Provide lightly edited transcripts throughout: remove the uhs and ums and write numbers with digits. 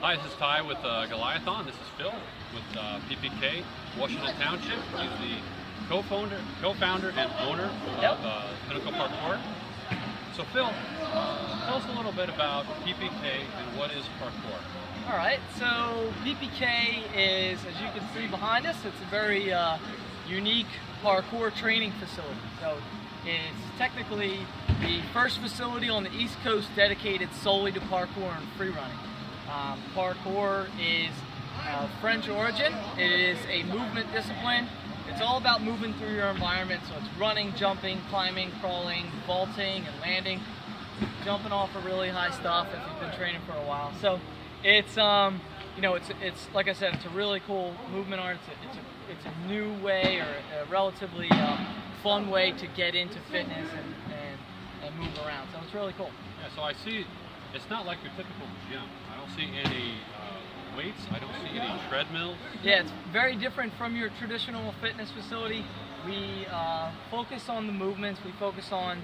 Hi, this is Ty with Goliathon. This is Phil with PPK, Washington Township. He's the co-founder and owner of Pinnacle Parkour. So Phil, tell us a little bit about PPK and what is parkour. All right, so PPK is, as you can see behind us, it's a very unique parkour training facility. So it's technically the first facility on the East Coast dedicated solely to parkour and free running. Parkour is French origin. It is a movement discipline. It's all about moving through your environment. So it's running, jumping, climbing, crawling, vaulting, and landing, jumping off of really high stuff if you've been training for a while. So it's it's like I said, it's a really cool movement art. It's a new way, or a relatively fun way to get into fitness and move around. So it's really cool. Yeah. So I see. It's not like your typical gym. I don't see any weights. I don't see any treadmills. Yeah, it's very different from your traditional fitness facility. We focus on the movements. We focus on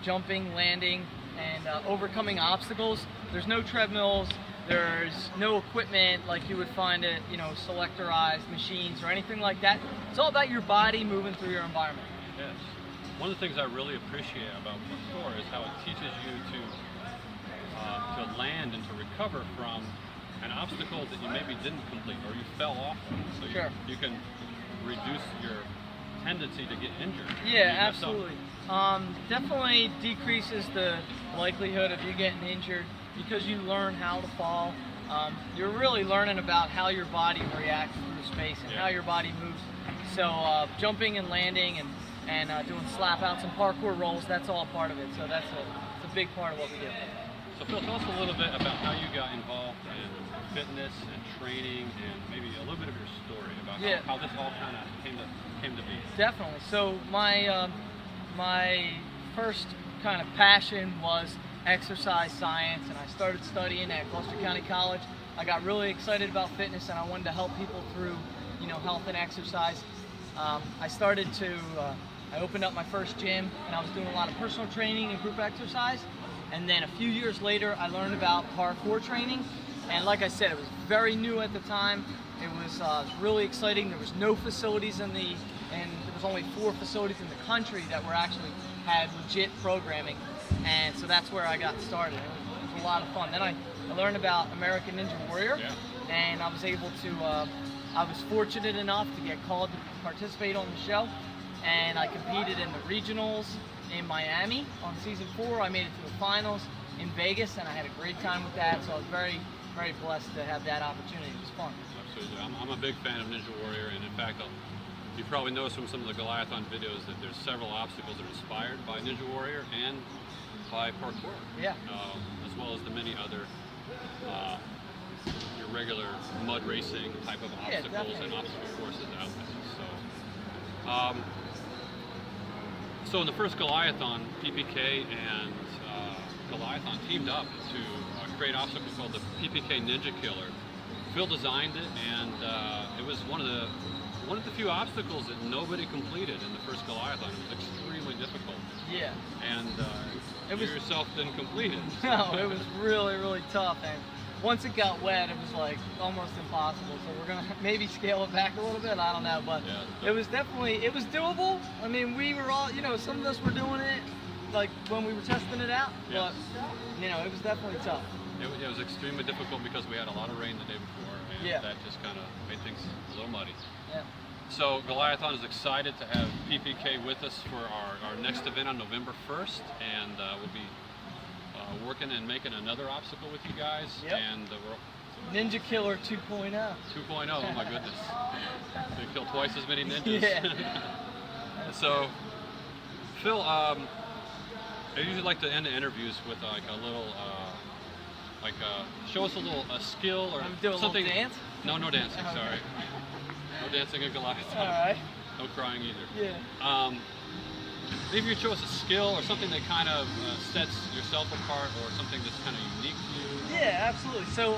jumping, landing, and overcoming obstacles. There's no treadmills. There's no equipment like you would find at selectorized machines or anything like that. It's all about your body moving through your environment. Yes. One of the things I really appreciate about parkour is how it teaches you to land and to recover from an obstacle that you maybe didn't complete or you fell off from. So sure. you can reduce your tendency to get injured. Yeah, absolutely. Definitely decreases the likelihood of you getting injured because you learn how to fall. You're really learning about how your body reacts through space and how your body moves. So jumping and landing and doing slap outs and parkour rolls, that's all part of it. So it's a big part of what we do. So Phil, tell us a little bit about how you got involved in fitness and training, and maybe a little bit of your story about how this all kind of came to be. Definitely. So my first kind of passion was exercise science, and I started studying at Gloucester County College. I got really excited about fitness, and I wanted to help people through health and exercise. I opened up my first gym, and I was doing a lot of personal training and group exercise. And then a few years later, I learned about parkour training. And like I said, it was very new at the time. It was really exciting. There was no facilities and there was only 4 facilities in the country that had legit programming. And so that's where I got started. It was a lot of fun. Then I learned about American Ninja Warrior, and I was able to, I was fortunate enough to get called to participate on the show. And I competed in the regionals in Miami on season 4. I made it to the finals in Vegas, and I had a great time with that. So I was very, very blessed to have that opportunity. It was fun. Absolutely. I'm a big fan of Ninja Warrior, and in fact, you probably noticed from some of the Goliathon videos that there's several obstacles that are inspired by Ninja Warrior and by parkour. Yeah. As well as the many other your regular mud racing type of obstacles and obstacle courses out there. So in the first Goliathon, PPK and Goliathon teamed up to create an obstacle called the PPK Ninja Killer. Phil designed it, and it was one of the few obstacles that nobody completed in the first Goliathon. It was extremely difficult. Yeah. And you yourself didn't complete it. No, it was really, really tough. And once it got wet, it was like almost impossible. So we're gonna maybe scale it back a little bit. I don't know, but it was doable. I mean, we were all, some of us were doing it like when we were testing it out, but it was definitely tough. It was extremely difficult because we had a lot of rain the day before, and that just kind of made things a little muddy. Yeah. So Goliathon is excited to have PPK with us for our next event on November 1st, and we'll be working and making another obstacle with you guys. And Ninja Killer 2.0. 2.0, oh my goodness. They kill twice as many ninjas. Yeah. So, Phil, I usually like to end the interviews with like a little, show us a skill or do something. A little dance? No dancing, sorry. No dancing at Goliathon. All right. No crying either. Yeah. Maybe you show us a skill or something that kind of sets yourself apart, or something that's kind of unique to you. Yeah, absolutely. So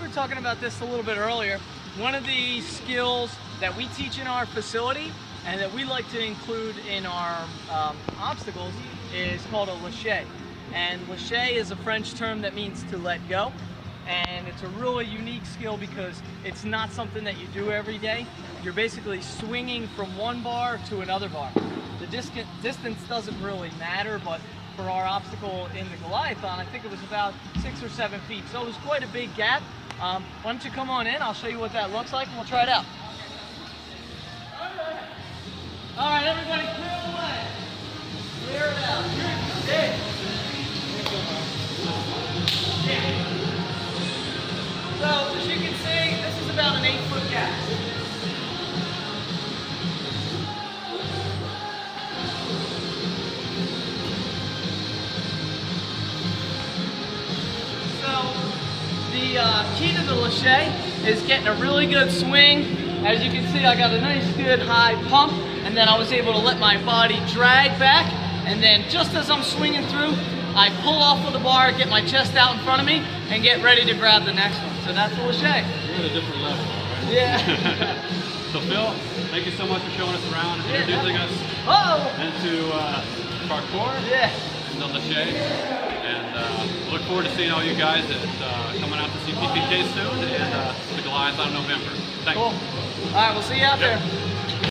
we were talking about this a little bit earlier. One of the skills that we teach in our facility and that we like to include in our obstacles is called a lâcher. And lâcher is a French term that means to let go. and it's a really unique skill because it's not something that you do every day. You're basically swinging from one bar to another bar. The distance doesn't really matter, but for our obstacle in the Goliathon, I think it was about 6 or 7 feet, so it was quite a big gap. Why don't you come on in, I'll show you what that looks like, and we'll try it out. All right, everybody clear the way. Clear it out. Yeah. So, as you can see, this is about an 8-foot gap. The key to the lache is getting a really good swing. As you can see, I got a nice good high pump, and then I was able to let my body drag back, and then just as I'm swinging through, I pull off of the bar, get my chest out in front of me, and get ready to grab the next one. So that's the lache. You're at a different level, right? Yeah. So Phil, thank you so much for showing us around, introducing us into parkour and the lache. And look forward to seeing all you guys coming out to see PPK soon and the Goliathon in November. Thanks. Cool. All right, we'll see you out there.